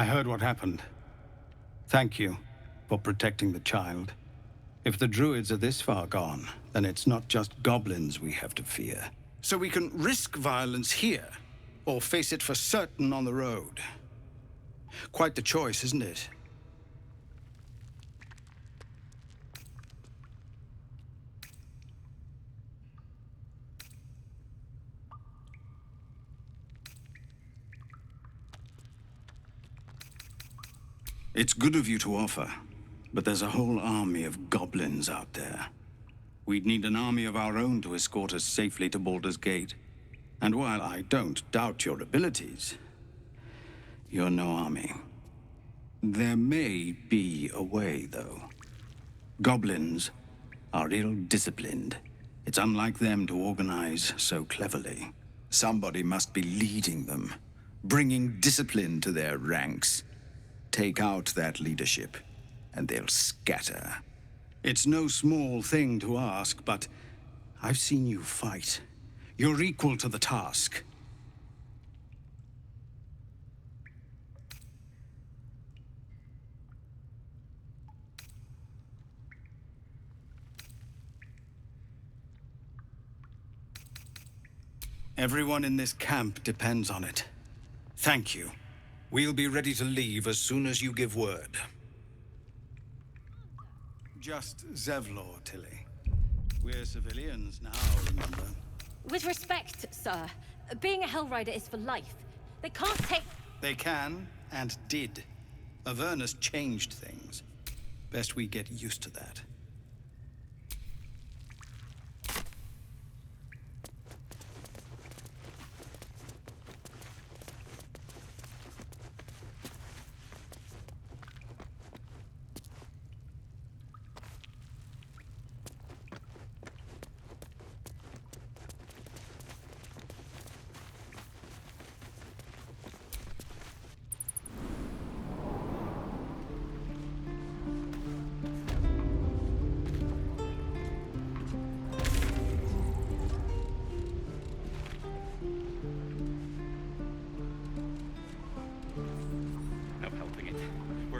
I heard what happened. Thank you for protecting the child. If the Druids are this far gone, then it's not just goblins we have to fear. So we can risk violence here, or face it for certain on the road. Quite the choice, isn't it? It's good of you to offer, but there's a whole army of goblins out there. We'd need an army of our own to escort us safely to Baldur's Gate. And while I don't doubt your abilities, you're no army. There may be a way, though. Goblins are ill-disciplined. It's unlike them to organize so cleverly. Somebody must be leading them, bringing discipline to their ranks. Take out that leadership, and they'll scatter. It's no small thing to ask, but I've seen you fight. You're equal to the task. Everyone in this camp depends on it. Thank you. We'll be ready to leave as soon as you give word. Just Zevlor, Tilly. We're civilians now, remember? With respect, sir, being a Hellrider is for life. They can't take... They can, and did. Avernus changed things. Best we get used to that.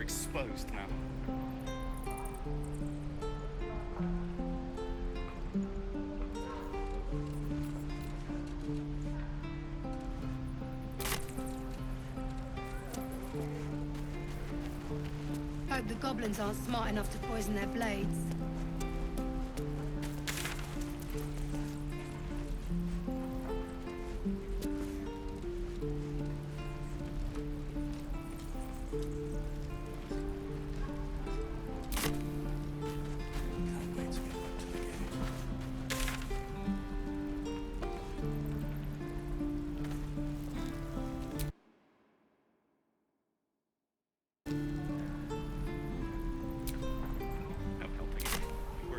Exposed now. Hope the goblins aren't smart enough to poison their blades.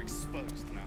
Exposed now.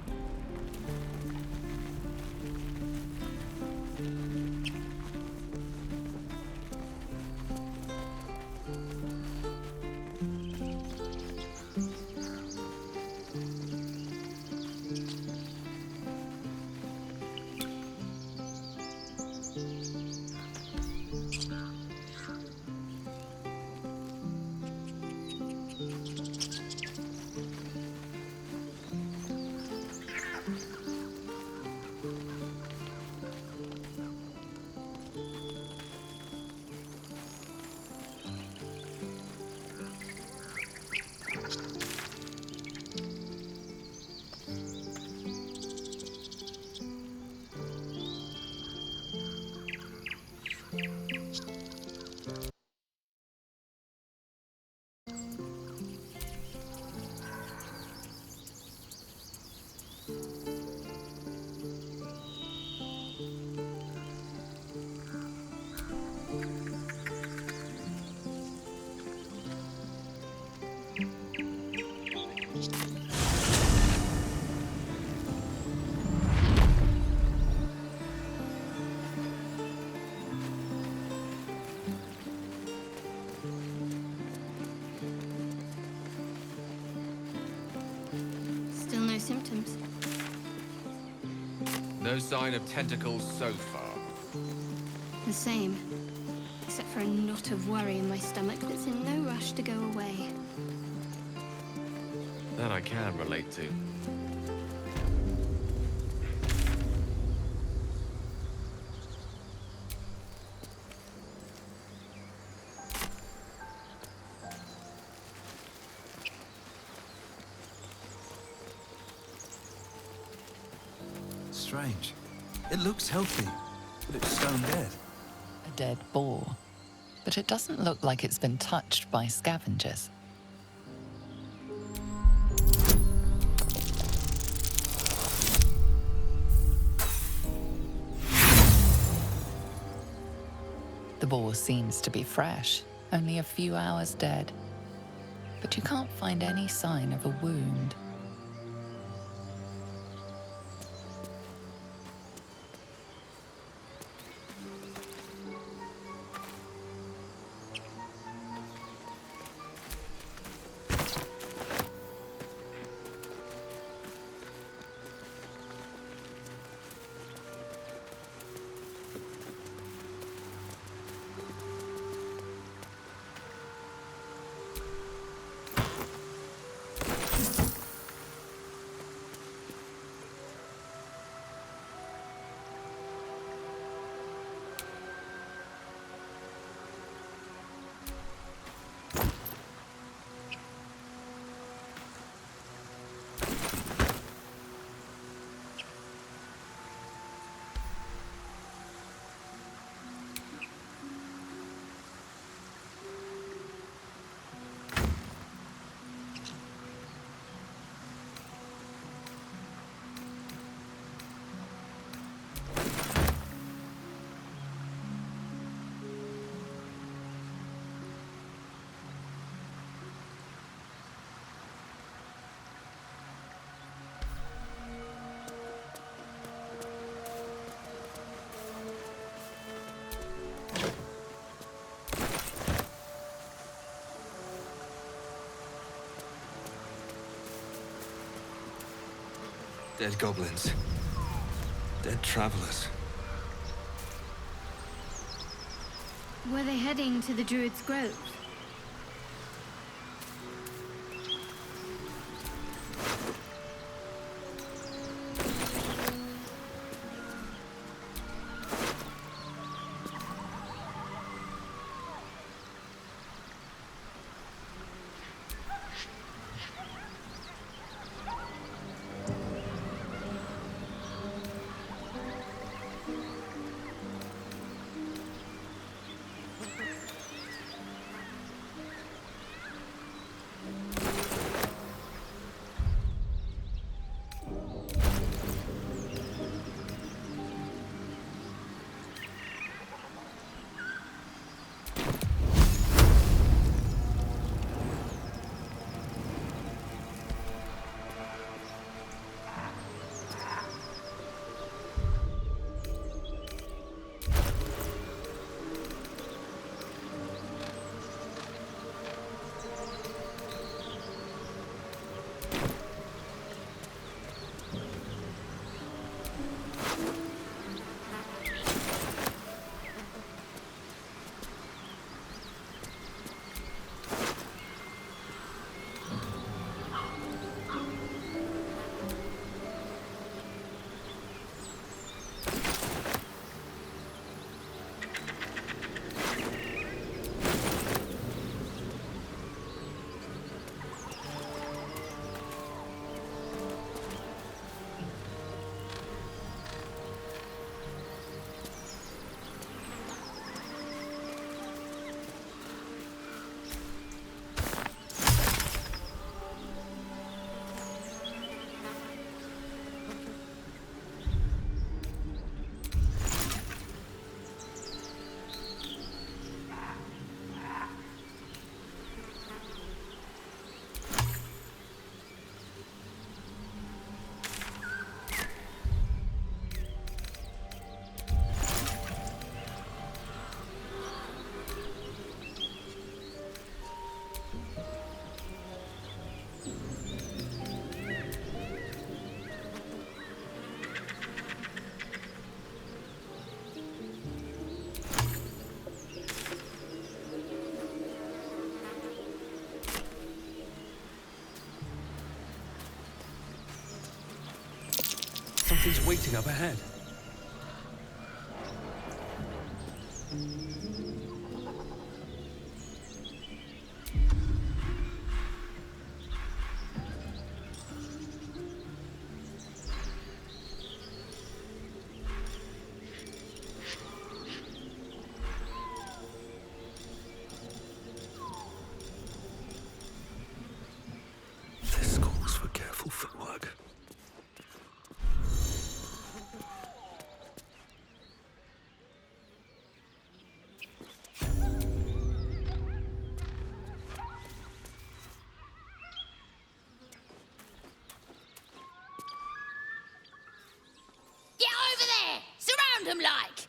Symptoms. No sign of tentacles so far. The same. Except for a knot of worry in my stomach that's in no rush to go away. That I can relate to. Strange. It looks healthy, but it's stone dead. A dead boar. But it doesn't look like it's been touched by scavengers. The boar seems to be fresh, only a few hours dead. But you can't find any sign of a wound. Dead goblins. Dead travelers. Were they heading to the Druids' grove? Something's waiting up ahead. This calls for careful footwork. Get over there! Surround them like!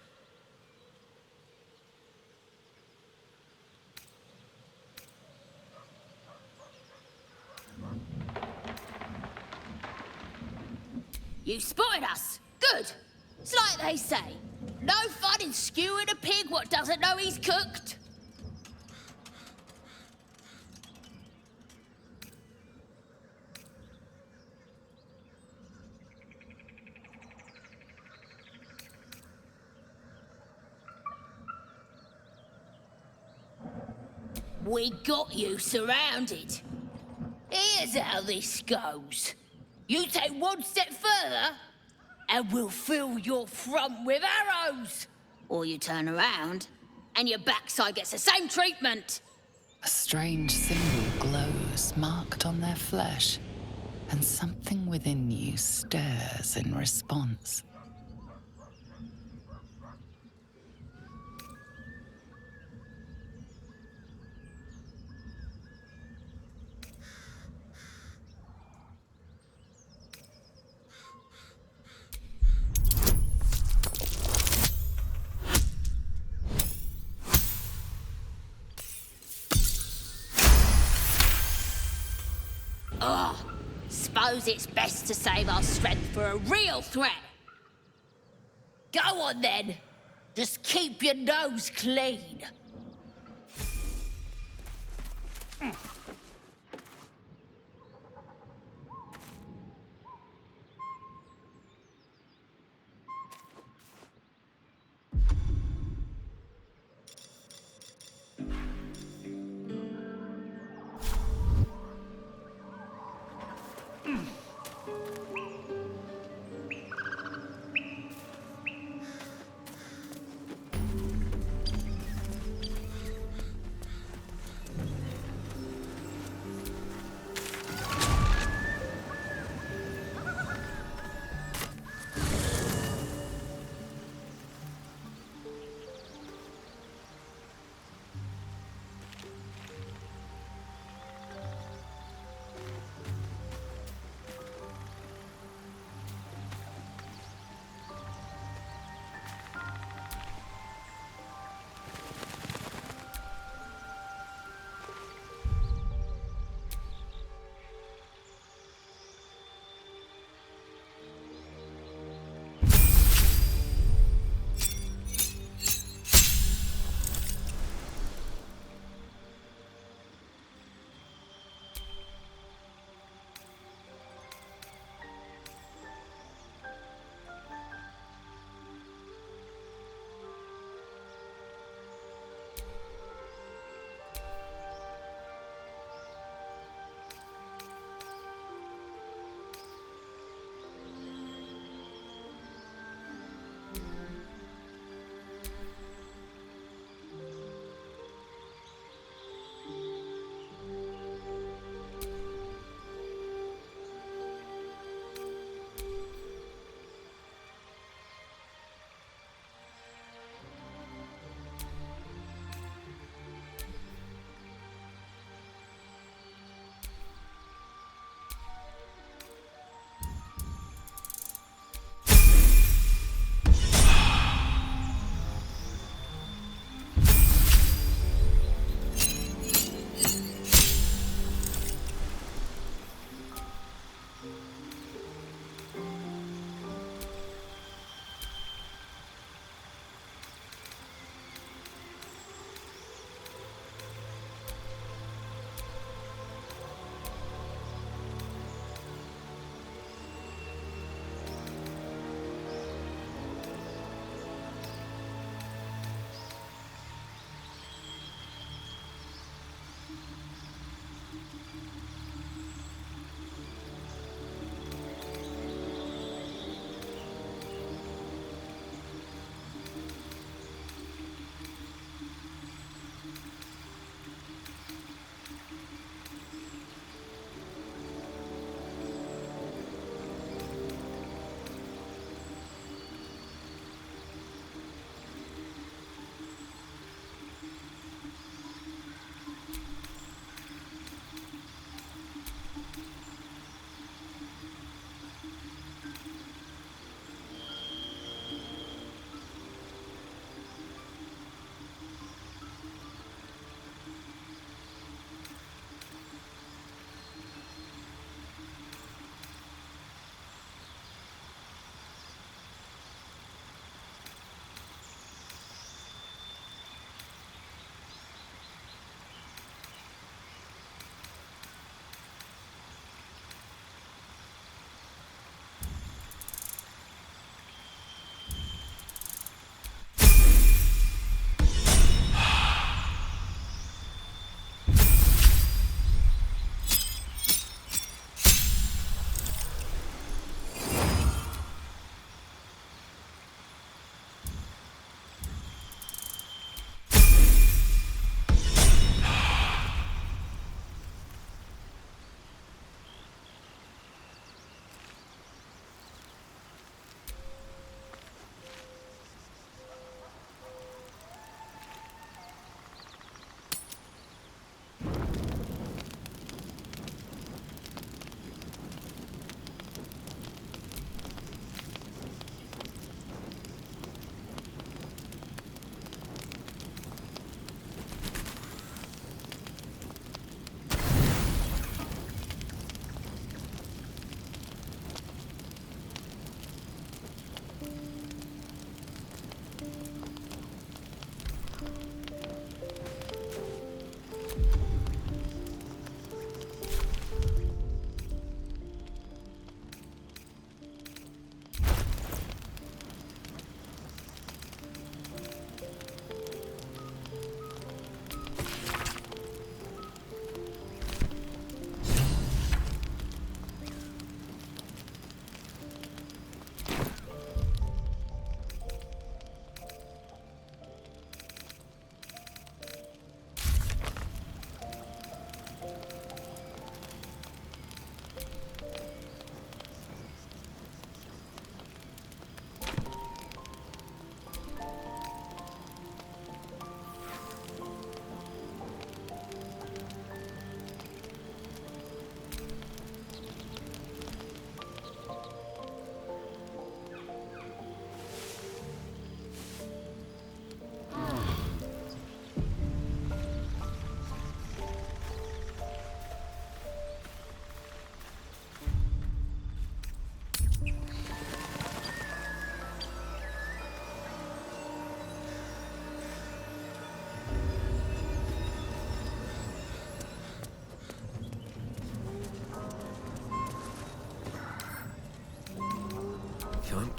You spotted us. Good. It's like they say. No fun in skewing a pig what doesn't know he's cooked. We got you surrounded. Here's how this goes. You take one step further, and we'll fill your front with arrows. Or you turn around, and your backside gets the same treatment. A strange symbol glows, marked on their flesh, and something within you stirs in response. Suppose it's best to save our strength for a real threat. Go on then. Just keep your nose clean.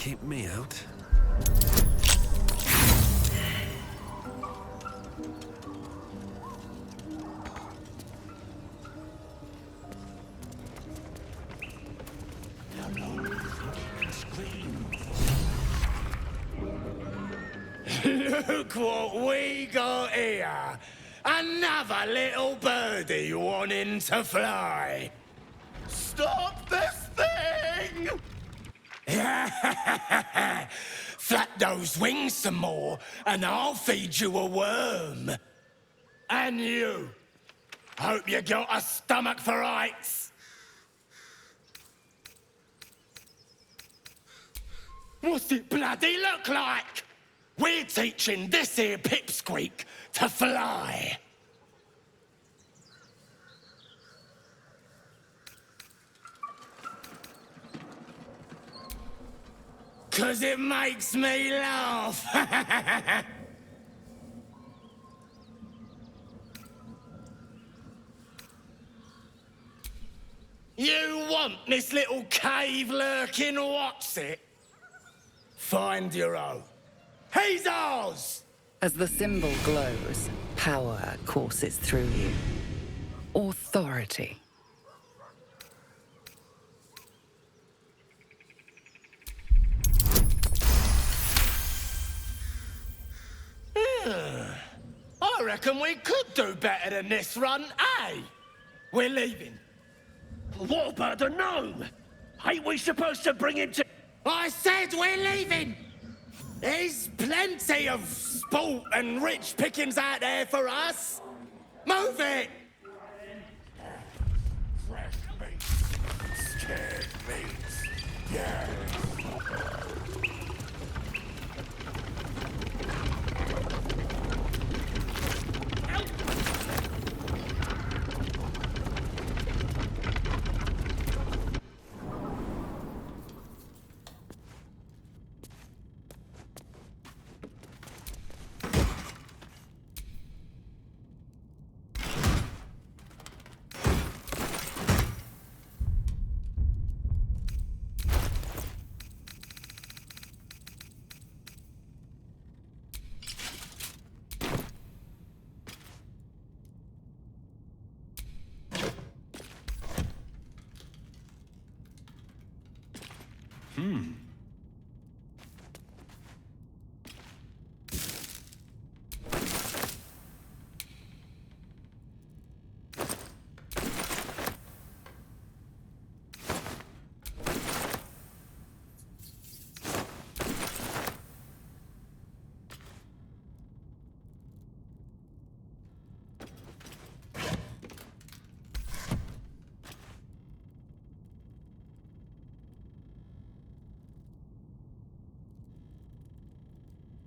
keep me out. Look what we got here! Another little birdie wanting to fly! Stop this thing! Flap those wings some more, and I'll feed you a worm. And you! Hope you got a stomach for heights! What's it bloody look like? We're teaching this here pipsqueak to fly. Cause it makes me laugh. You want this little cave lurking what's it? Find your own. He's ours! As the symbol glows, power courses through you. Authority. I reckon we could do better than this run, eh? We're leaving. What about the gnome? Ain't we supposed to bring him to... I said we're leaving! There's plenty of sport and rich pickings out there for us. Move it! Fresh meat. Scared meat. Yeah.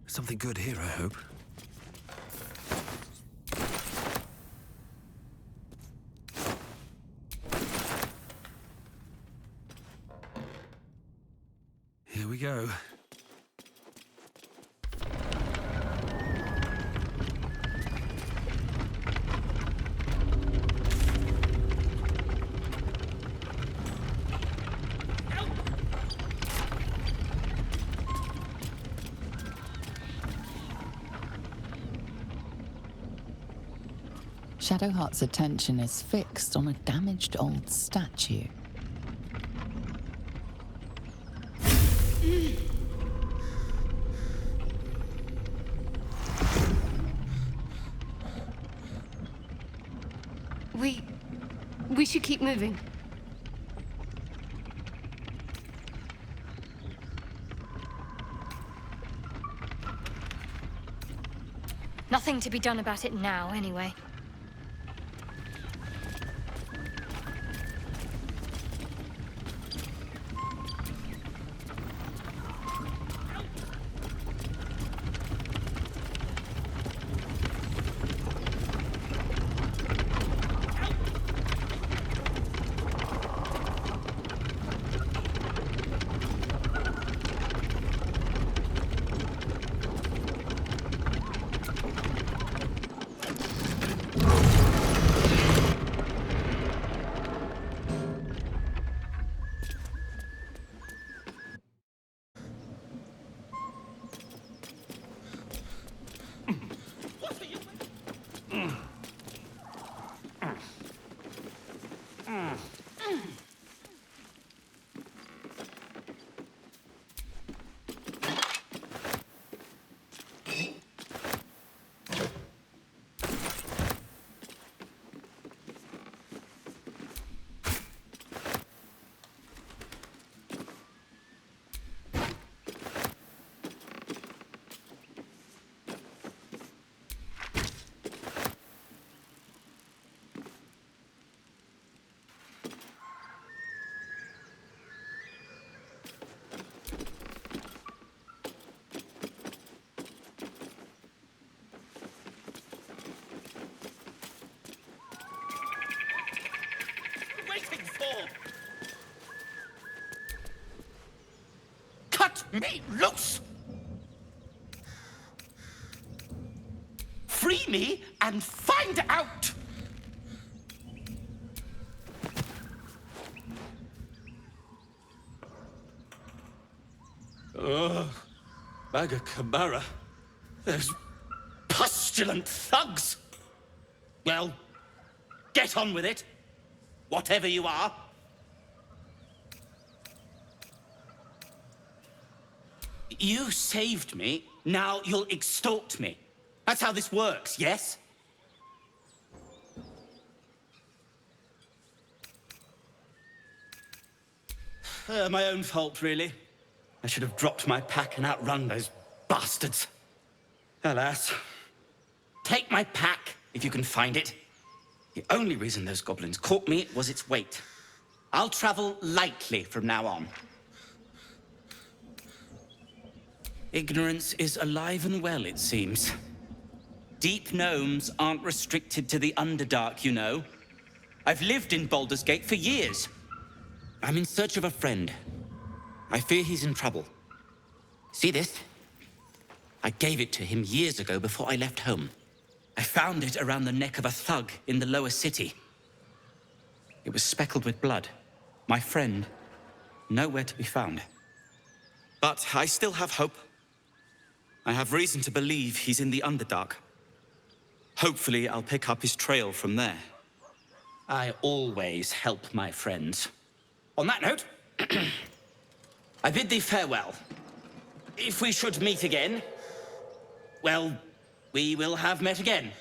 Something good here, I hope. Here we go. Shadowheart's attention is fixed on a damaged old statue. We should keep moving. Nothing to be done about it now, anyway. me loose! Free me and find out! Baga Kamara. Those pustulant thugs! Well, get on with it, whatever you are. You saved me, now you'll extort me. That's how this works, yes? My own fault, really. I should have dropped my pack and outrun those bastards. Alas. Take my pack, if you can find it. The only reason those goblins caught me was its weight. I'll travel lightly from now on. Ignorance is alive and well, it seems. Deep gnomes aren't restricted to the Underdark, you know. I've lived in Baldursgate for years. I'm in search of a friend. I fear he's in trouble. See this? I gave it to him years ago before I left home. I found it around the neck of a thug in the lower city. It was speckled with blood. My friend, nowhere to be found. But I still have hope. I have reason to believe he's in the Underdark. Hopefully, I'll pick up his trail from there. I always help my friends. On that note, I bid thee farewell. If we should meet again, well, we will have met again.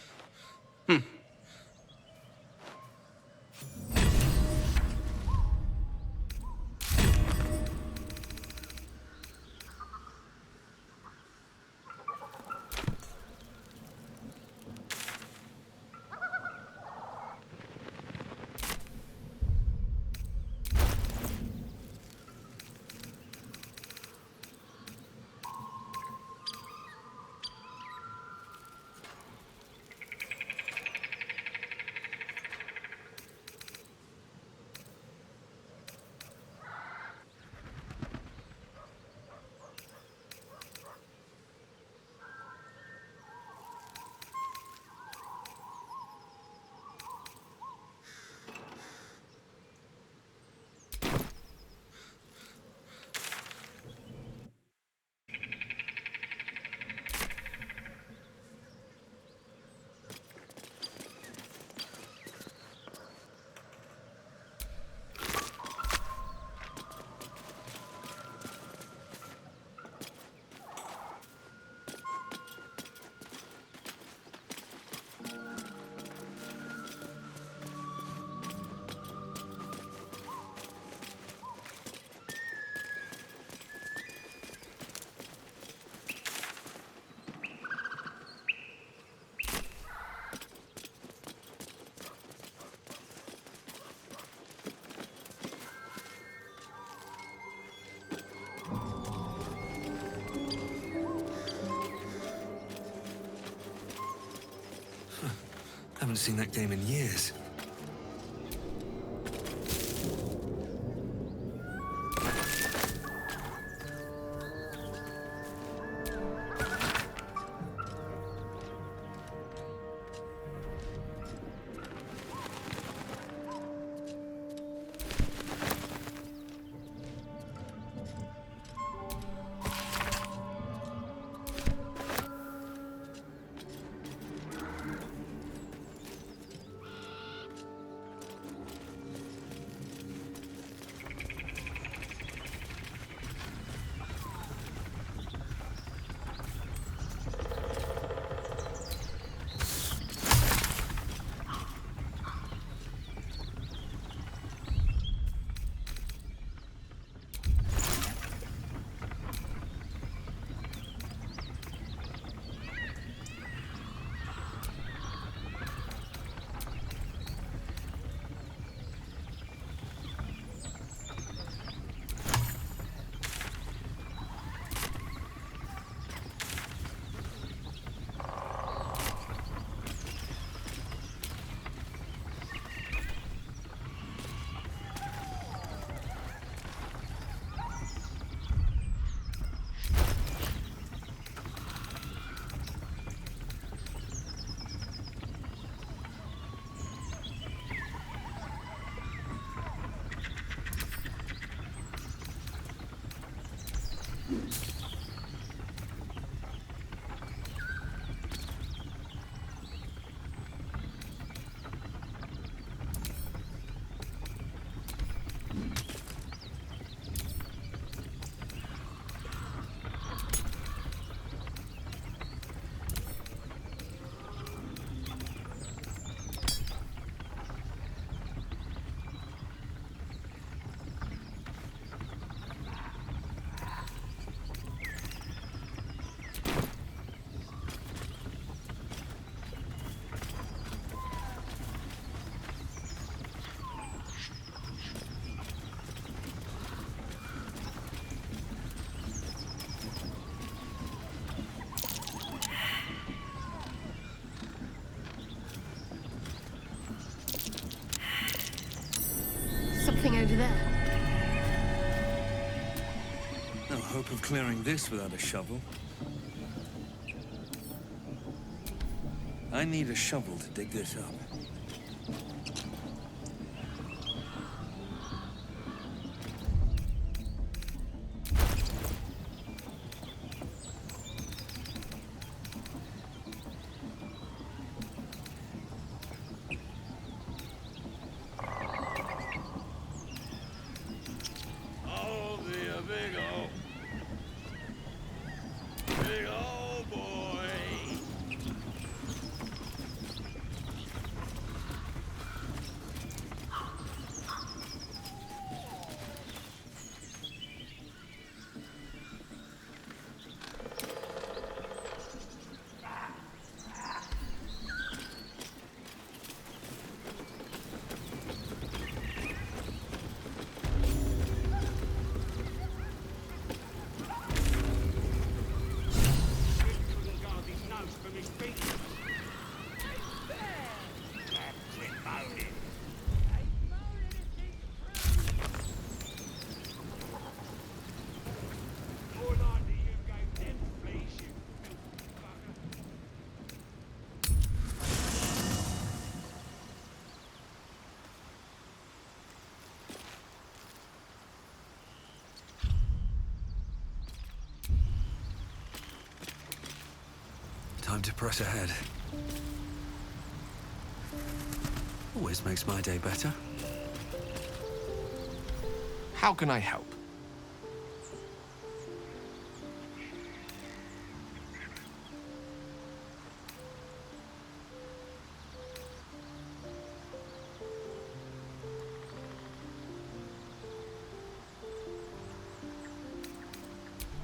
Haven't seen that game in years. there. No hope of clearing this without a shovel. I need a shovel to dig this up. Time to press ahead. Always makes my day better. How can I help?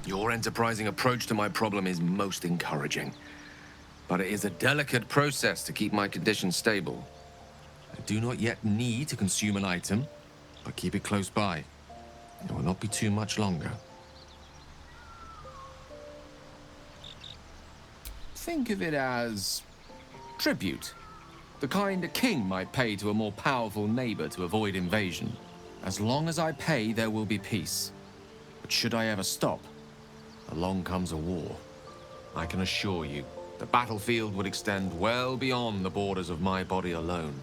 Your enterprising approach to my problem is most encouraging. But it is a delicate process to keep my condition stable. I do not yet need to consume an item, but keep it close by. It will not be too much longer. Think of it as tribute. The kind a king might pay to a more powerful neighbor to avoid invasion. As long as I pay, there will be peace. But should I ever stop, along comes a war. I can assure you, the battlefield would extend well beyond the borders of my body alone.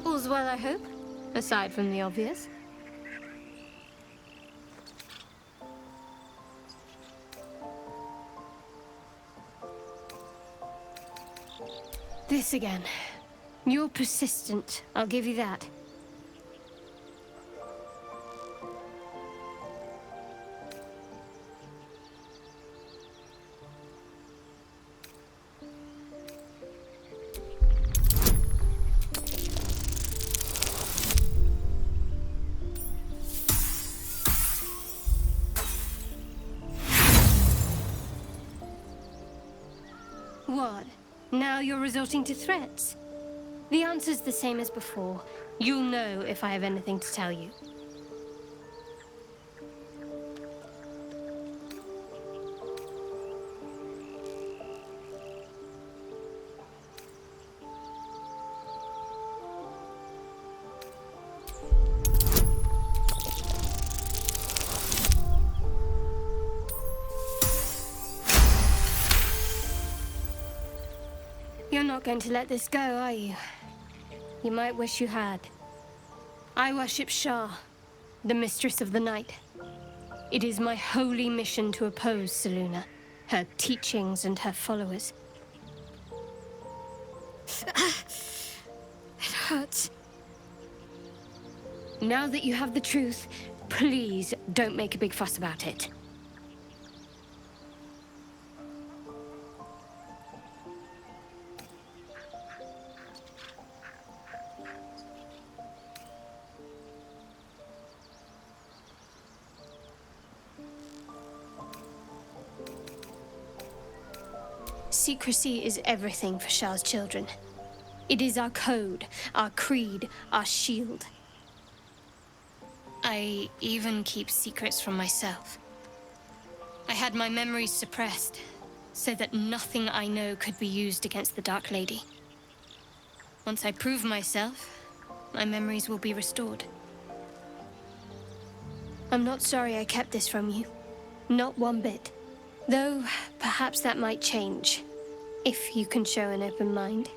All's well, I hope, aside from the obvious. This again. You're persistent, I'll give you that. What? Now you're resorting to threats? The answer's the same as before. You'll know if I have anything to tell you. You're not going to let this go, are you? You might wish you had. I worship Shah, the Mistress of the Night. It is my holy mission to oppose Selûne, her teachings and her followers. It hurts. Now that you have the truth, please don't make a big fuss about it. secrecy is everything for Shah's children. It is our code, our creed, our shield. I even keep secrets from myself. I had my memories suppressed, so that nothing I know could be used against the Dark Lady. Once I prove myself, my memories will be restored. I'm not sorry I kept this from you. Not one bit. Though, perhaps that might change, if you can show an open mind.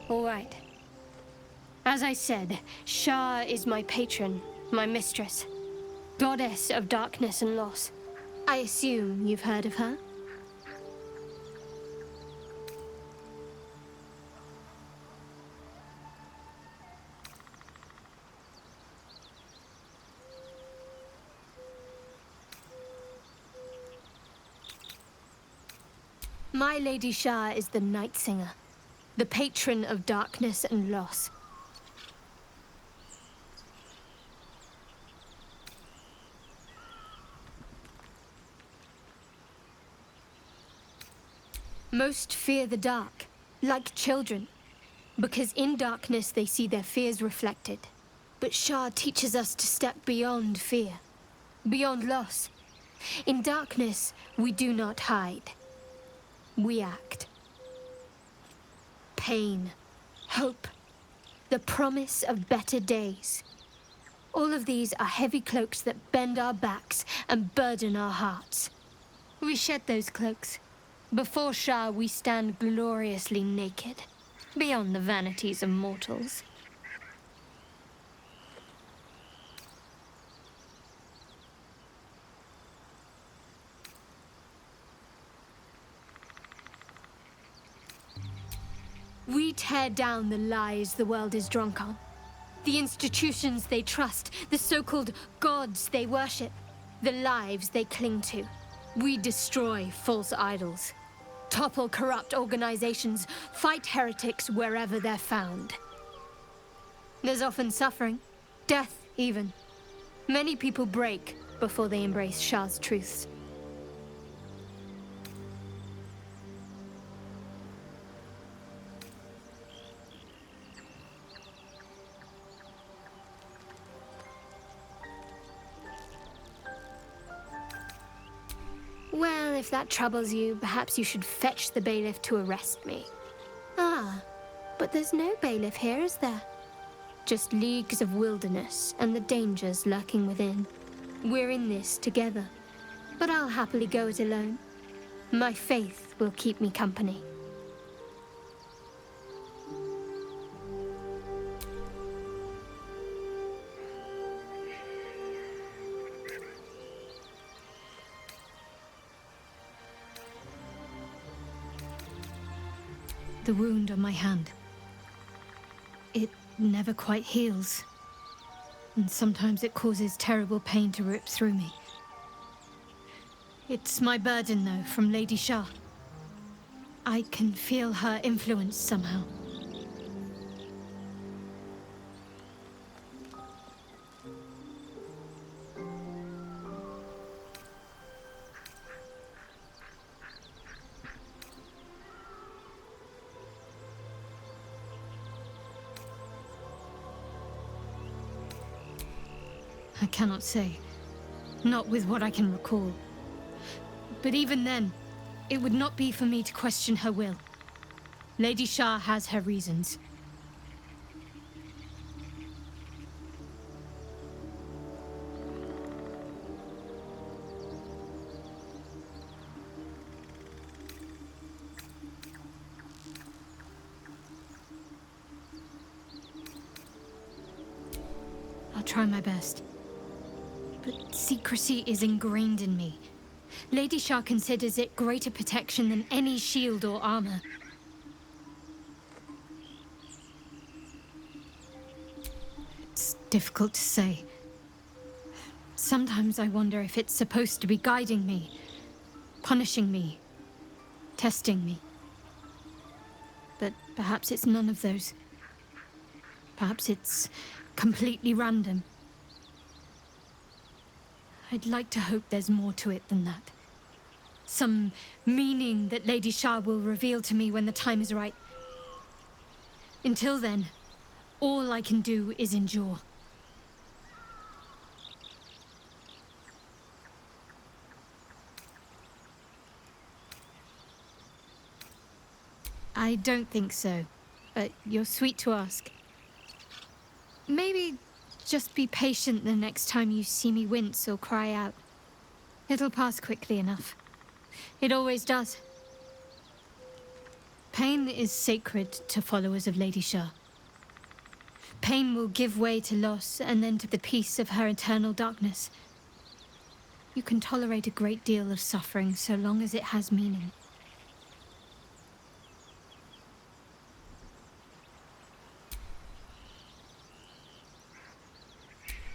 All right. As I said, Shah is my patron, my mistress. Goddess of darkness and loss. I assume you've heard of her? My Lady Shah is the Night Singer, the patron of darkness and loss. Most fear the dark, like children, because in darkness they see their fears reflected. But Shah teaches us to step beyond fear, beyond loss. In darkness, we do not hide. We act. Pain, hope, the promise of better days. All of these are heavy cloaks that bend our backs and burden our hearts. We shed those cloaks. Before Shah, we stand gloriously naked, beyond the vanities of mortals. We tear down the lies the world is drunk on. The institutions they trust, the so-called gods they worship, the lives they cling to. We destroy false idols, topple corrupt organizations, fight heretics wherever they're found. There's often suffering, death even. Many people break before they embrace Shah's truths. Well, if that troubles you, perhaps you should fetch the bailiff to arrest me. Ah, but there's no bailiff here, is there? Just leagues of wilderness and the dangers lurking within. We're in this together, but I'll happily go it alone. My faith will keep me company. The wound on my hand. It never quite heals. And sometimes it causes terrible pain to rip through me. It's my burden, though, from Lady Shah. I can feel her influence somehow. I cannot say. Not with what I can recall. But even then, it would not be for me to question her will. Lady Shah has her reasons. I'll try my best. But secrecy is ingrained in me. Lady Shah considers it greater protection than any shield or armor. It's difficult to say. Sometimes I wonder if it's supposed to be guiding me, punishing me, testing me. But perhaps it's none of those. Perhaps it's completely random. I'd like to hope there's more to it than that. Some meaning that Lady Shar will reveal to me when the time is right. Until then, all I can do is endure. I don't think so, but you're sweet to ask. Maybe just be patient the next time you see me wince or cry out. It'll pass quickly enough. It always does. Pain is sacred to followers of Lady Shar. Pain will give way to loss and then to the peace of her eternal darkness. You can tolerate a great deal of suffering so long as it has meaning.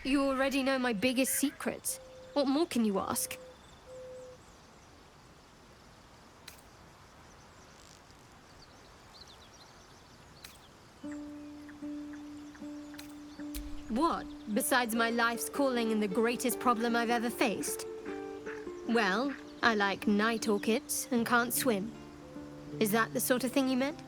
You already know my biggest secrets. What more can you ask? What, besides my life's calling and the greatest problem I've ever faced? Well, I like night orchids and can't swim. Is that the sort of thing you meant?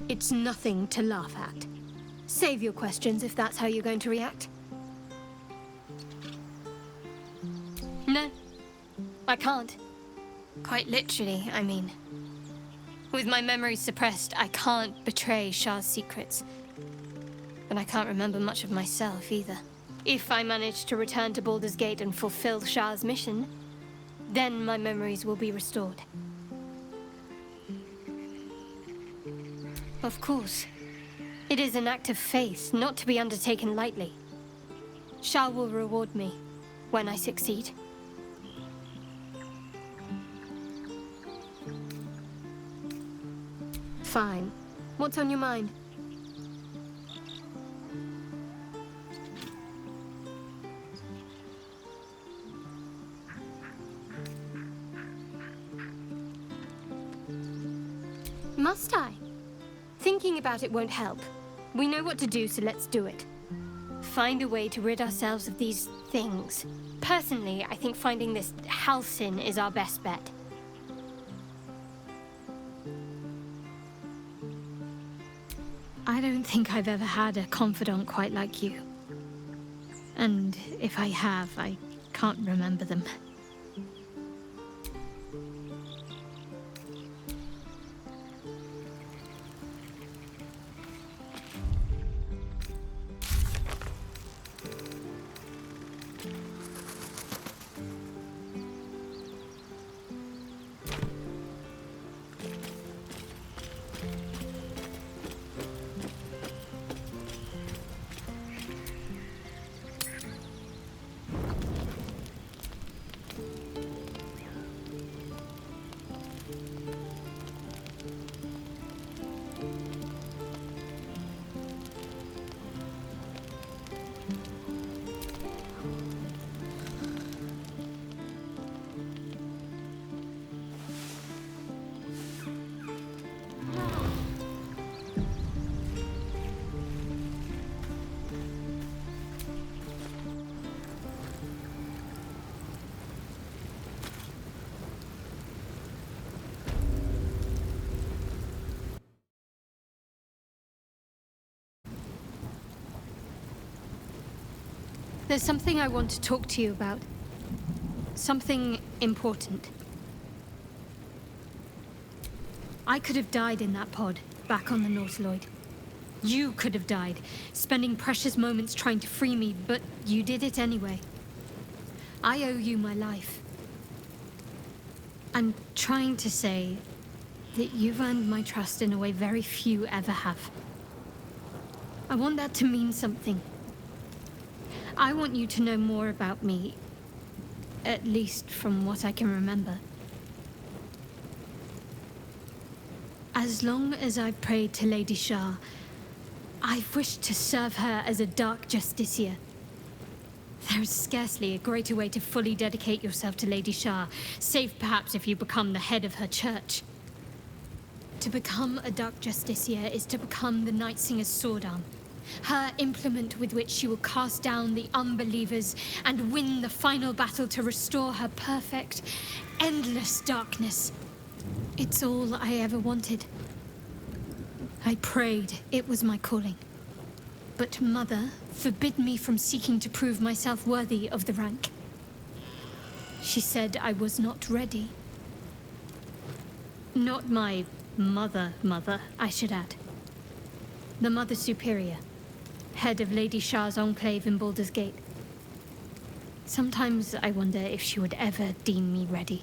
It's nothing to laugh at. Save your questions if that's how you're going to react. No, I can't. Quite literally, I mean. With my memory suppressed, I can't betray Shar's secrets. But I can't remember much of myself either. If I manage to return to Baldur's Gate and fulfill Shar's mission, then my memories will be restored. Of course. It is an act of faith, not to be undertaken lightly. Shar will reward me when I succeed. Fine. What's on your mind? Must I? Thinking about it won't help. We know what to do, so let's do it. Find a way to rid ourselves of these things. Personally, I think finding this Halcyon is our best bet. I don't think I've ever had a confidant quite like you. And if I have, I can't remember them. There's something I want to talk to you about. Something important. I could have died in that pod, back on the Nautiloid. You could have died, spending precious moments trying to free me, but you did it anyway. I owe you my life. I'm trying to say, that you've earned my trust in a way very few ever have. I want that to mean something. I want you to know more about me, at least from what I can remember. As long as I prayed to Lady Shar, I've wished to serve her as a dark justiciar. There is scarcely a greater way to fully dedicate yourself to Lady Shar, save perhaps if you become the head of her church. To become a dark justiciar is to become the Night Singer's sword arm, her implement with which she will cast down the unbelievers and win the final battle to restore her perfect, endless darkness. It's all I ever wanted. I prayed it was my calling. But Mother forbid me from seeking to prove myself worthy of the rank. She said I was not ready. Not my mother, I should add. The Mother Superior, head of Lady Shar's enclave in Baldur's Gate. Sometimes I wonder if she would ever deem me ready.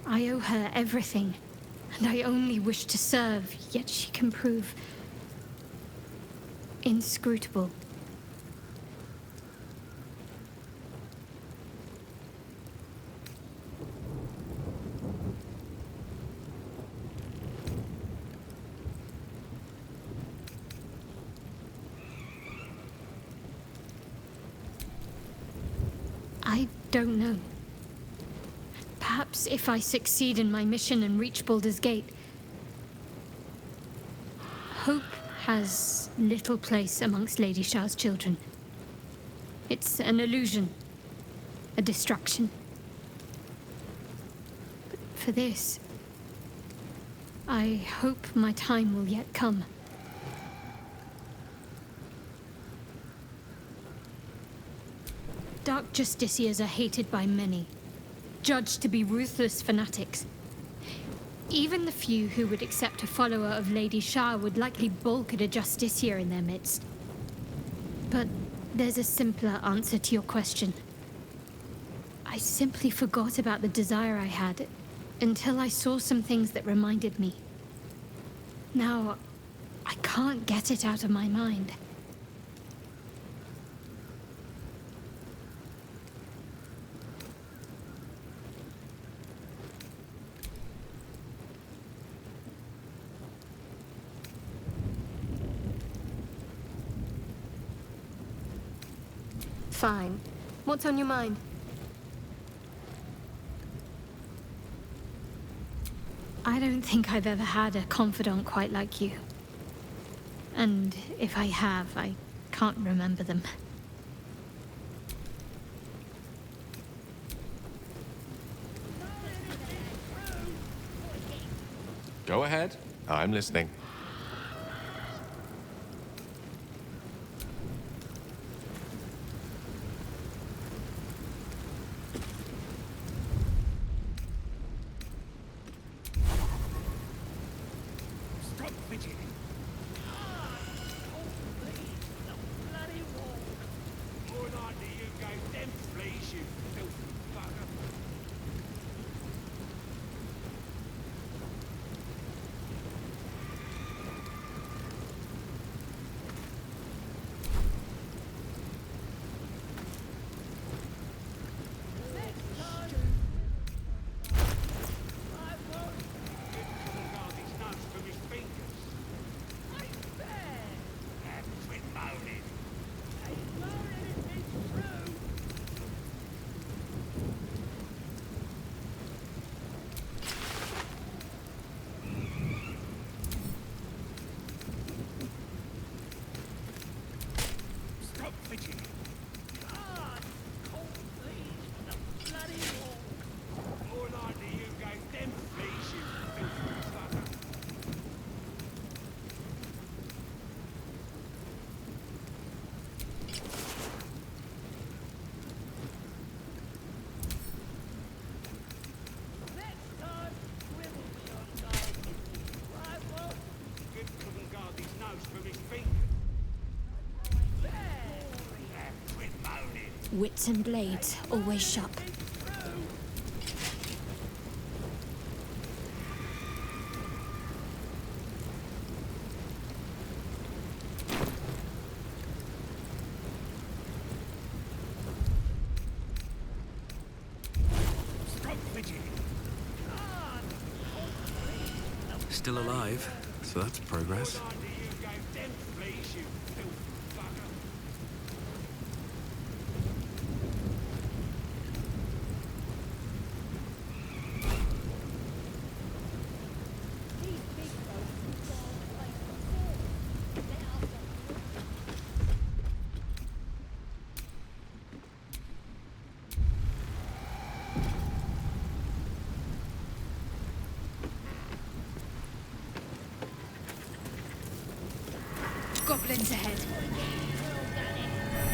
I owe her everything, and I only wish to serve, yet she can prove inscrutable. I don't know. Perhaps if I succeed in my mission and reach Baldur's Gate. Hope has little place amongst Lady Shar's children. It's an illusion, a distraction. But for this, I hope my time will yet come. Dark justiciars are hated by many, judged to be ruthless fanatics. Even the few who would accept a follower of Lady Shar would likely balk at a justiciar in their midst. But there's a simpler answer to your question. I simply forgot about the desire I had until I saw some things that reminded me. Now, I can't get it out of my mind. Fine. What's on your mind? I don't think I've ever had a confidant quite like you. And if I have, I can't remember them. Go ahead. I'm listening. Wits and blades, always sharp. fidgeting. Still alive, so that's progress. Goblins ahead.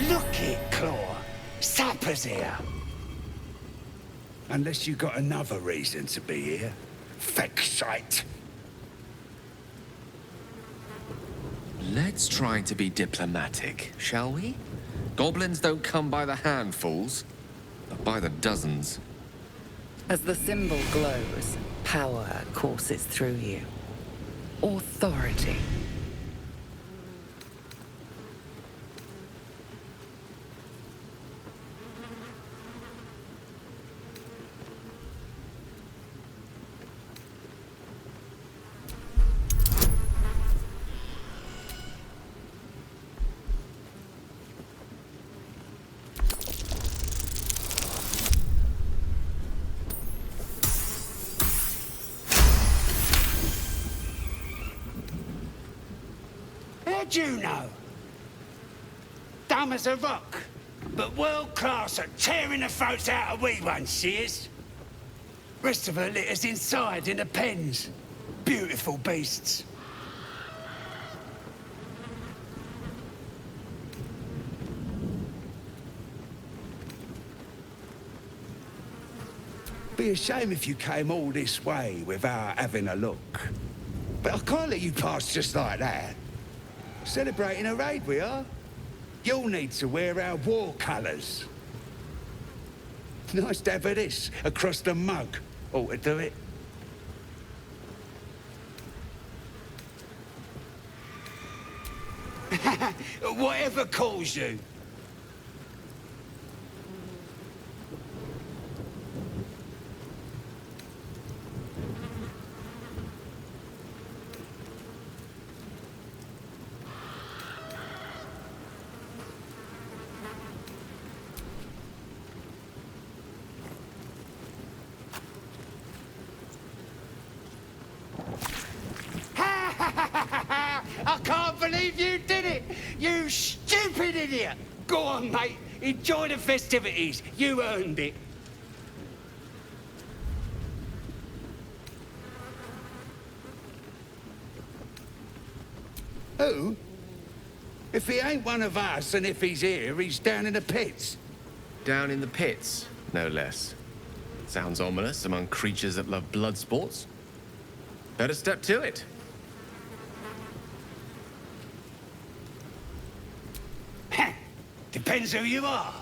Look it, Claw. Sapper's here. Unless you got another reason to be here. Feck shite. Let's try to be diplomatic, shall we? Goblins don't come by the handfuls, but by the dozens. As the symbol glows, power courses through you. Authority. How'd you know? Dumb as a rock, but world class at tearing the throats out of wee ones, she is. Rest of her litter's inside in the pens. Beautiful beasts. Be a shame if you came all this way without having a look. But I can't let you pass just like that. Celebrating a raid, we are. You'll need to wear our war colours. Nice to have this across the mug. Ought to do it. Whatever calls you. I can't believe you did it! You stupid idiot! Go on, mate. Enjoy the festivities. You earned it. Who? If he ain't one of us, and if he's here, he's down in the pits. Down in the pits, no less. Sounds ominous among creatures that love blood sports. Better step to it. Depends who you are.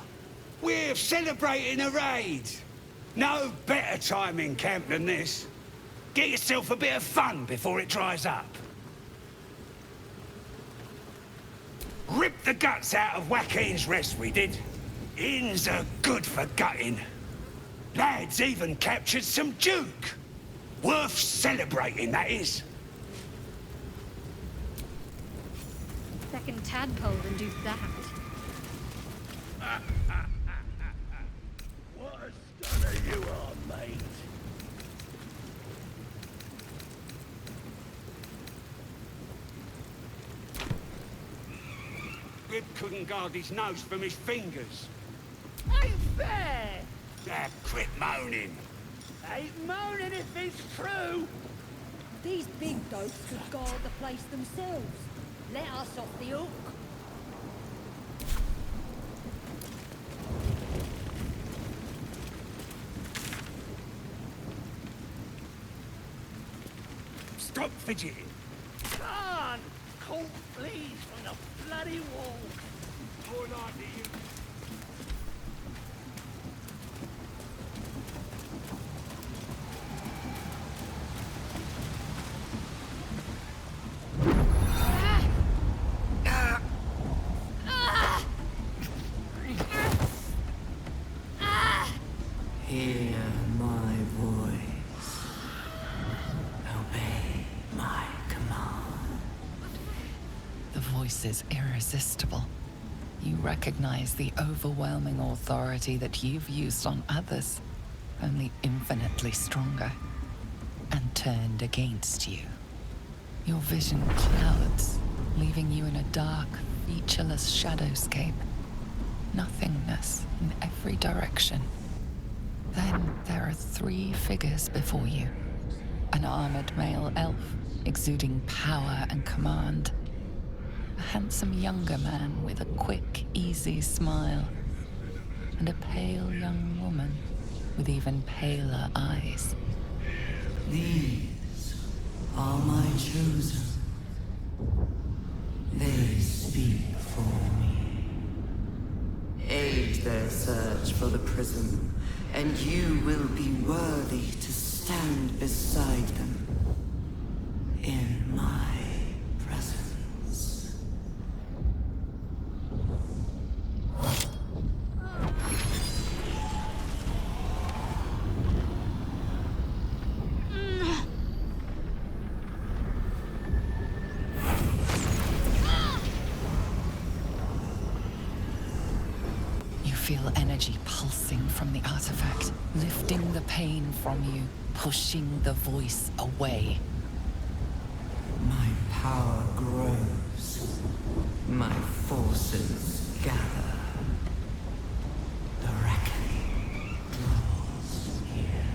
We're celebrating a raid. No better time in camp than this. Get yourself a bit of fun before it dries up. Rip the guts out of Joaquin's rest, we did. Inns are good for gutting. Lads even captured some Duke. Worth celebrating, that is. Second tadpole than do that. What a stunner you are, mate. Rib couldn't guard his nose from his fingers. Ain't fair! Quit moaning. Ain't moaning if it's true! These big dogs could guard the place themselves. Let us off the hook. Stop fidgeting. Can't! Cold fleas from the bloody wall. More likely you... Here my voice. Obey my command. The voice is irresistible. You recognize the overwhelming authority that you've used on others, only infinitely stronger, and turned against you. Your vision clouds, leaving you in a dark, featureless shadowscape. Nothingness in every direction. Then there are 3 figures before you. An armored male elf, exuding power and command. A handsome younger man with a quick, easy smile. And a pale young woman with even paler eyes. These are my chosen. They speak for me. Aid their search for the prism, and you will be worthy to stand beside them in my presence. Feel energy pulsing from the artifact, lifting the pain from you, pushing the voice away. My power grows. My forces gather. The reckoning draws near.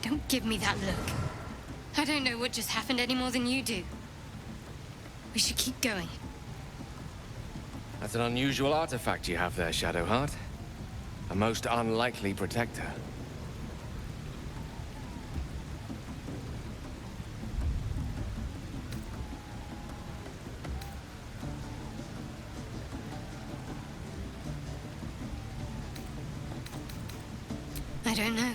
Don't give me that look. I don't know what just happened any more than you do. We should keep going. That's an unusual artifact you have there, Shadowheart. A most unlikely protector. I don't know.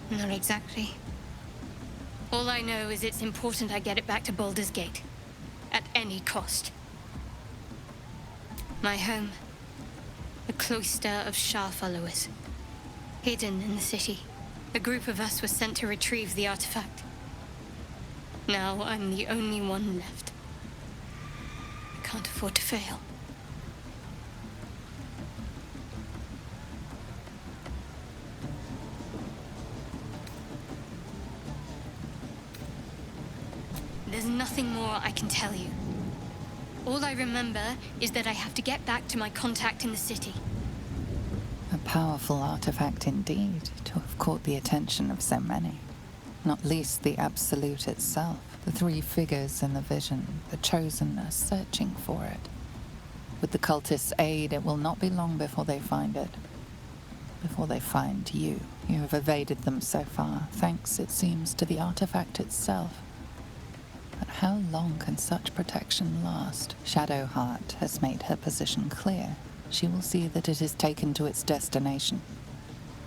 Not exactly. All I know is it's important I get it back to Baldur's Gate. At any cost. My home. The cloister of Shah followers. Hidden in the city. A group of us was sent to retrieve the artifact. Now I'm the only one left. I can't afford to fail. There's nothing more I can tell you. All I remember is that I have to get back to my contact in the city. A powerful artifact indeed, to have caught the attention of so many. Not least the Absolute itself, the 3 figures in the vision, the Chosen are searching for it. With the cultists' aid, it will not be long before they find it. Before they find you. You have evaded them so far, thanks, it seems, to the artifact itself. But how long can such protection last? Shadowheart has made her position clear. She will see that it is taken to its destination.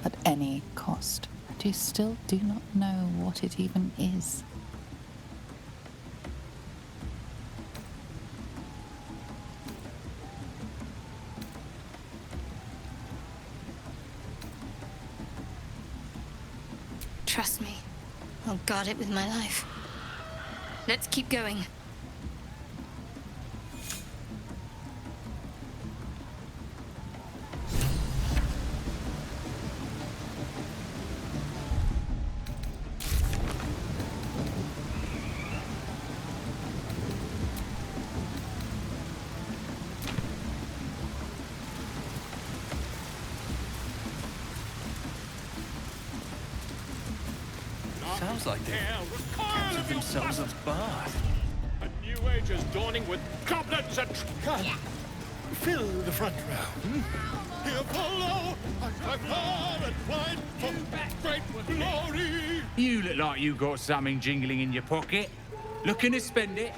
At any cost. But you still do not know what it even is. Trust me. I'll guard it with my life. Let's keep going. Sounds like they've captured themselves a bath. A new age is dawning with goblins and... Come, fill the front row. Here follow, I far and wide for great glory. You look like you got something jingling in your pocket. Looking to spend it?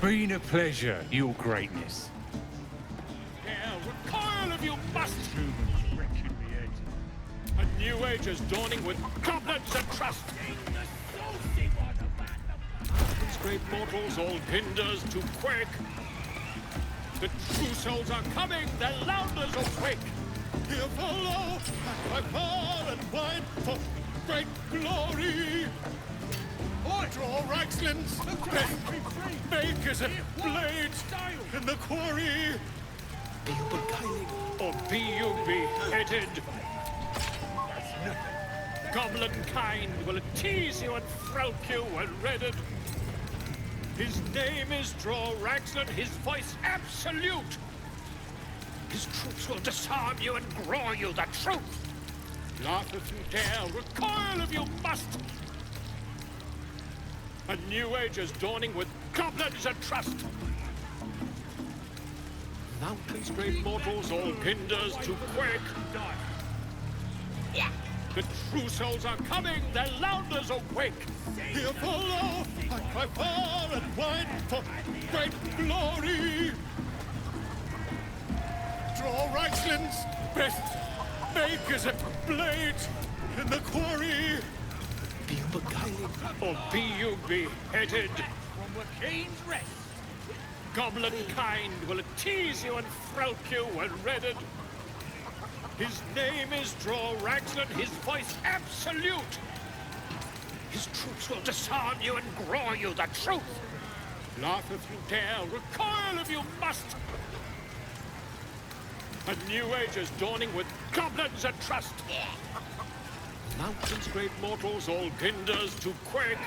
been a pleasure, Your Greatness. Recoil if you must! Humans wrecking the edge. A new age is dawning with goblins and trust. Great mortals, all hinders to quake. The true souls are coming, their louders awake. Here follow, by far and wide, for great glory. Draw Raxlands, makers and blades in the quarry. Be you beguiling, or be you beheaded. Goblin kind will tease you and throat you and redded. His name is Draw Raxlan, his voice absolute. His troops will disarm you and grow you the truth. Laugh if you dare, recoil if you must. A new age is dawning with goblins and trust. Mountains, great mortals, all hinders to quake. The true souls are coming, their louders awake. Here follow, I cry far and wide for great glory. Draw Raxlands, best makers of blades in the quarry. Be you beguiling, or be you beheaded. From the King's Rest. Goblin kind will tease you and throat you and redded. His name is Draw Raxlan, his voice absolute. His troops will disarm you and grow you the truth. Laugh if you dare, recoil if you must. A new age is dawning with goblins and trust. Mountains, great mortals, all hinders to quake.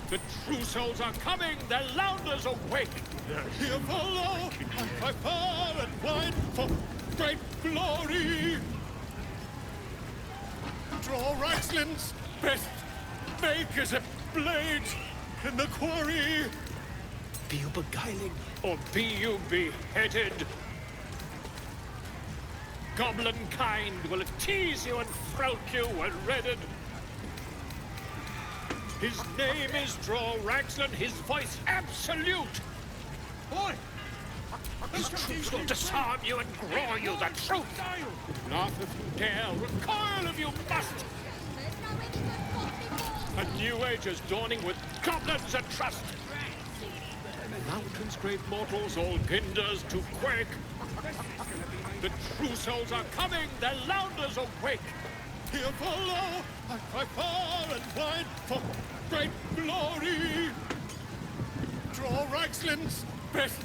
The true souls are coming, their louders awake. Here follow, by far and wide, for great glory. Draw Raxlands, best makers of blades in the quarry. Be you beguiling, or be you beheaded. Goblin kind will tease you and throat you and redded. His name is Draw Raxlan, his voice absolute. Boy! His troops will disarm you and grow you the truth. Laugh if you dare, recoil if you must. A new age is dawning with goblins and trust. Mountains, great mortals, all hinders to quake. The true souls are coming, their louders awake. Here follow, I cry far and wide for great glory. Draw Raxlands, best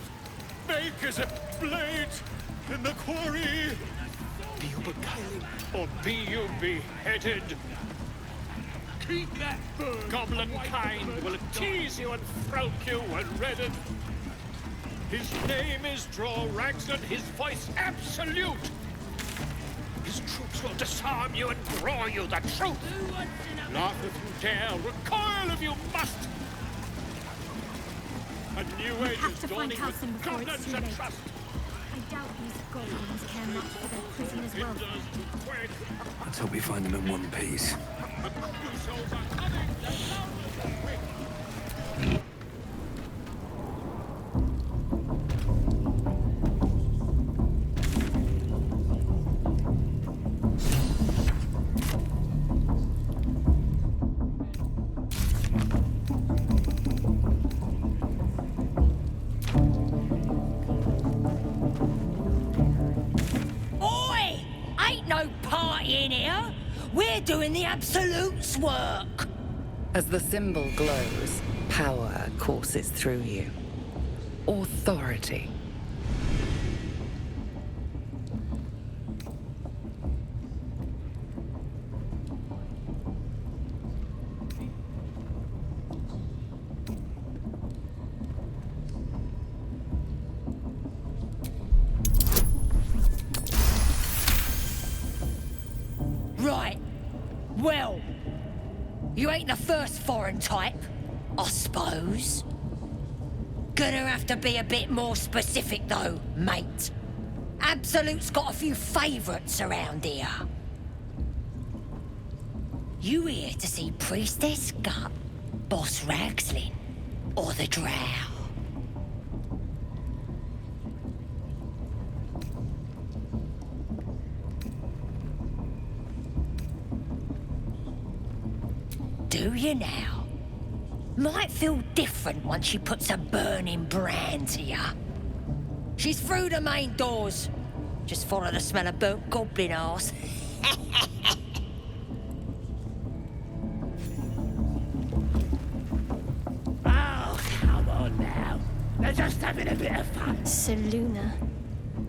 makers of blades in the quarry. Be you beguiling, or be you beheaded. Keep that bird. Goblin kind will tease you and throat you and redded. His name is Draw Raxlan, his voice absolute. His troops will disarm you and grow you the truth. Laugh if you dare, recoil if you must. A new age is dawning with goblins and trust. I doubt these goblins care much for their prisoners' welfare. Let's hope we find them in one piece. The true souls are coming, their louders awake. Doing the Absolute's work. As the symbol glows, power courses through you. Authority. Right. Well, you ain't the first foreign type, I suppose. Gonna have to be a bit more specific though, mate. Absolute's got a few favourites around here. You here to see Priestess Gut, Boss Raxlin? or the drow. Do you now? Might feel different once she puts a burning brand to ya. She's through the main doors. Just follow the smell of burnt goblin arse. Oh, come on now. They're just having a bit of fun. Seluna.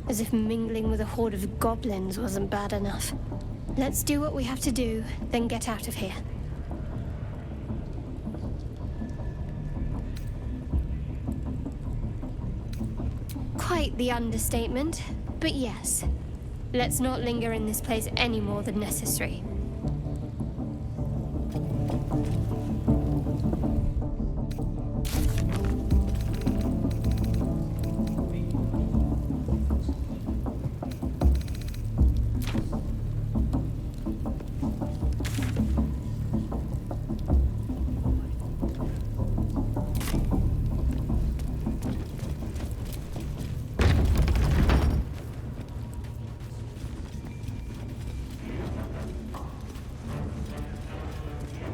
As if mingling with a horde of goblins wasn't bad enough. Let's do what we have to do, then get out of here. Quite the understatement, but yes. Let's not linger in this place any more than necessary.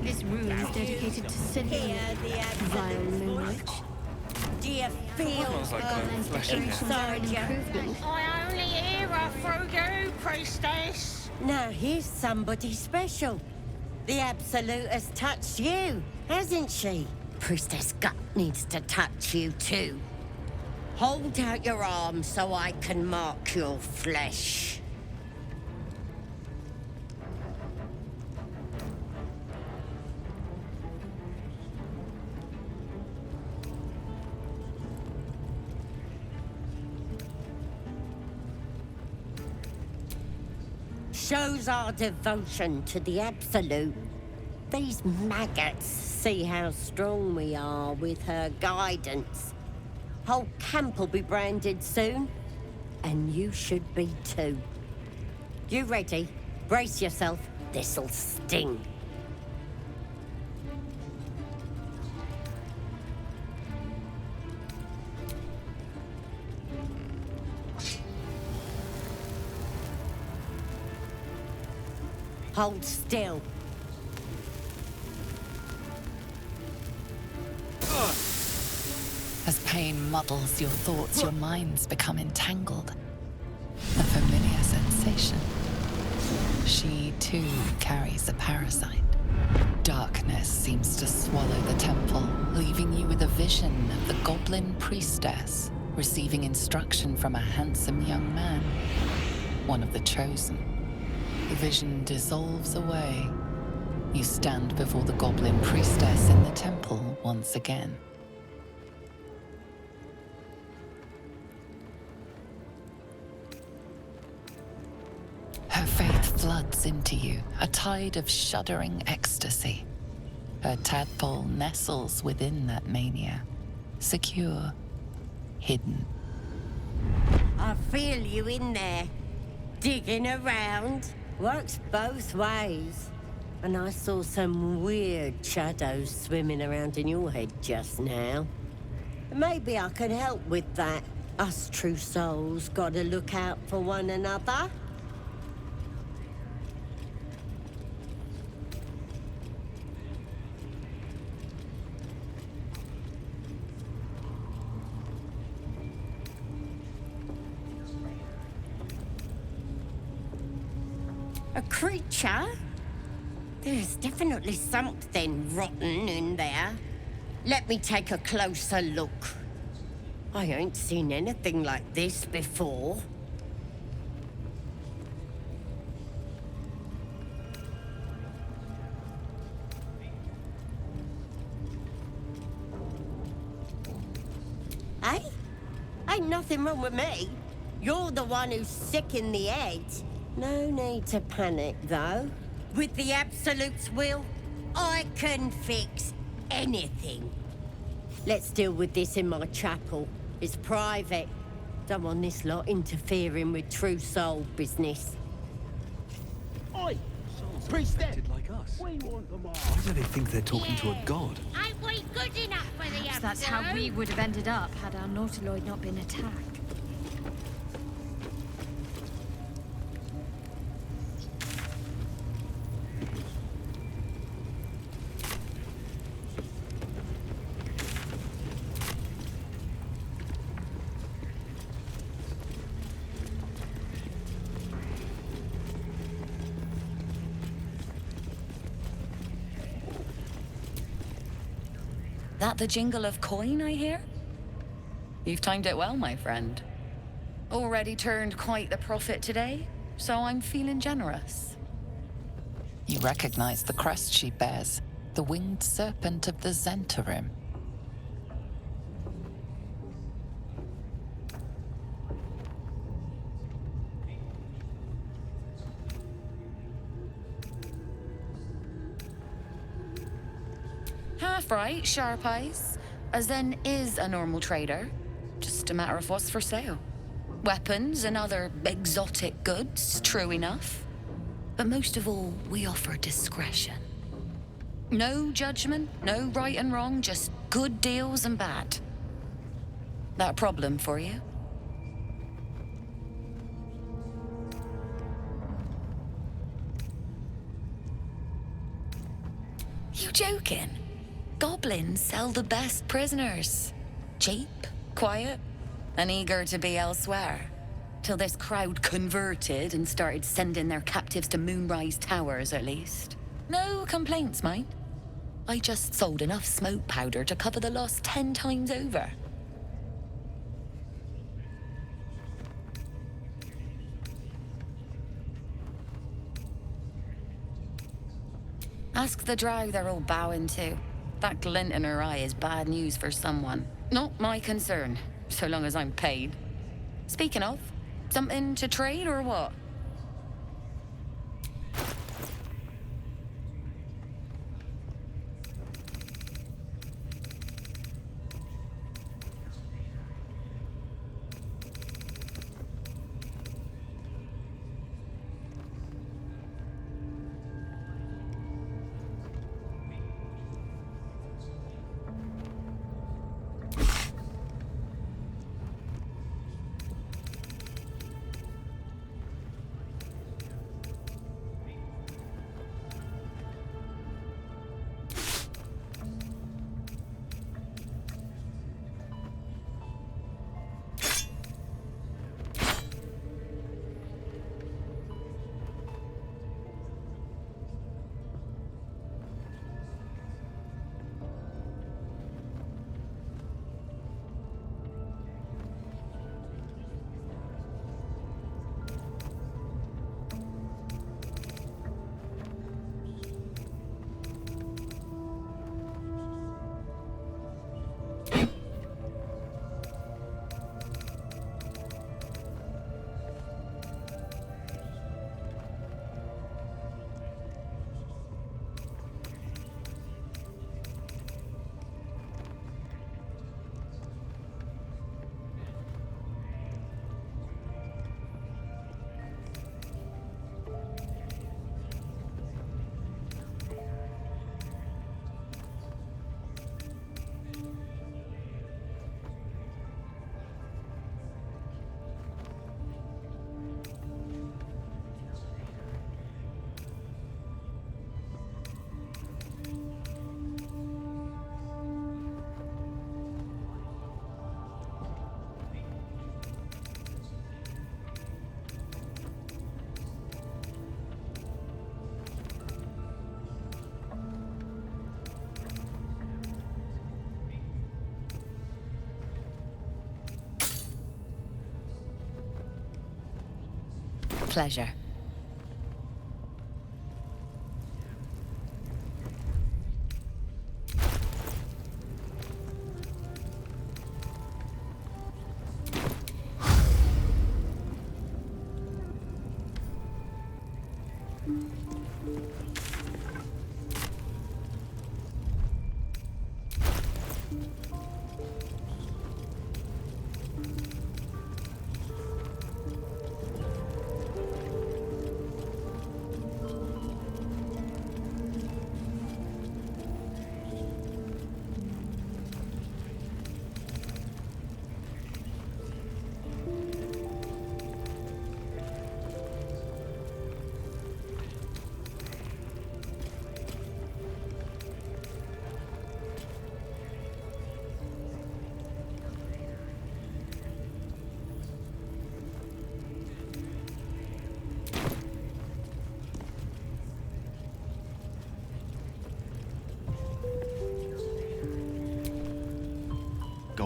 This room is dedicated to Seluna, vile moon witch. Do you feel inside you? I only hear her through you, priestess. Now here's somebody special. The Absolute has touched you, hasn't she? Priestess Gut needs to touch you too. Hold out your arm so I can mark your flesh. Shows our devotion to the Absolute. These maggots see how strong we are with her guidance. Whole camp will be branded soon, and you should be too. You ready? Brace yourself. This'll sting. Hold still. As pain muddles your thoughts, your minds become entangled. A familiar sensation. She too carries a parasite. Darkness seems to swallow the temple, leaving you with a vision of the Goblin priestess receiving instruction from a handsome young man, one of the chosen. The vision dissolves away. You stand before the Goblin priestess in the temple once again. Her faith floods into you, a tide of shuddering ecstasy. Her tadpole nestles within that mania, secure, hidden. I feel you in there, digging around. Works both ways. And I saw some weird shadows swimming around in your head just now. Maybe I can help with that. Us true souls gotta look out for one another. A creature? There's definitely something rotten in there. Let me take a closer look. I ain't seen anything like this before. Hey? Ain't nothing wrong with me. You're the one who's sick in the head. No need to panic, though. With the Absolute's will, I can fix anything. Let's deal with this in my chapel. It's private. Don't want this lot interfering with true soul business. Oi! Souls respected like us. Why do they think they're talking to a god? Ain't we good enough for the Perhaps that's how we would have ended up had our Nautiloid not been attacked. That the jingle of coin I hear? You've timed it well, my friend. Already turned quite the profit today, so I'm feeling generous. You recognize the crest she bears, the winged serpent of the Zentarim. Half right, sharp eyes. Zen is a normal trader. Just a matter of what's for sale. Weapons and other exotic goods, true enough. But most of all, we offer discretion. No judgment, no right and wrong, just good deals and bad. That a problem for you? You joking? Goblins sell the best prisoners. Cheap, quiet, and eager to be elsewhere. Till this crowd converted and started sending their captives to Moonrise Towers, at least. No complaints, mind. I just sold enough smoke powder to cover the loss 10 times over. Ask the drow they're all bowing to. That glint in her eye is bad news for someone. Not my concern, so long as I'm paid. Speaking of, something to trade or what? Pleasure.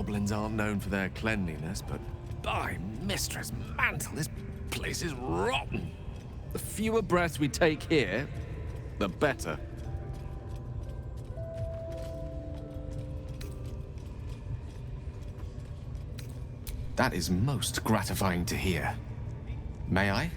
goblins aren't known for their cleanliness, but by Mistress Mantle, this place is rotten. The fewer breaths we take here, the better. That is most gratifying to hear. May I?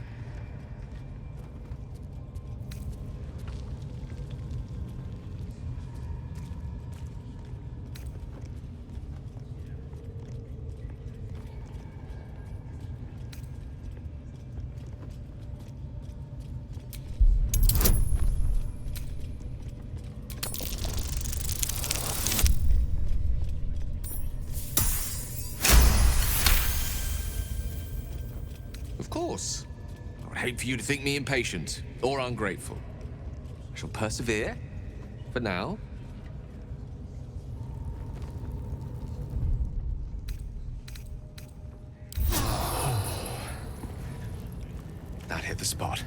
Of course. I would hate for you to think me impatient or ungrateful. I shall persevere, for now. That hit the spot.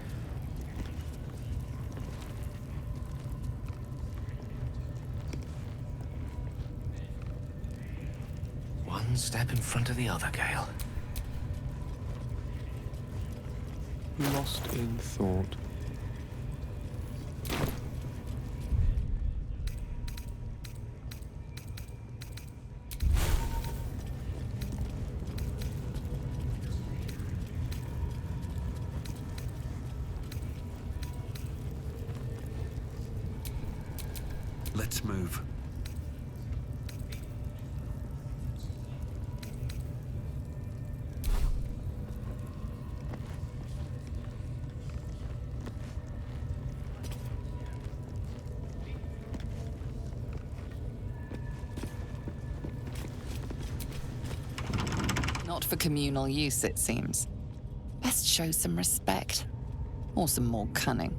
One step in front of the other, Gale. Lost in thought. Let's move. Not for communal use, it seems. Best show some respect. Or some more cunning.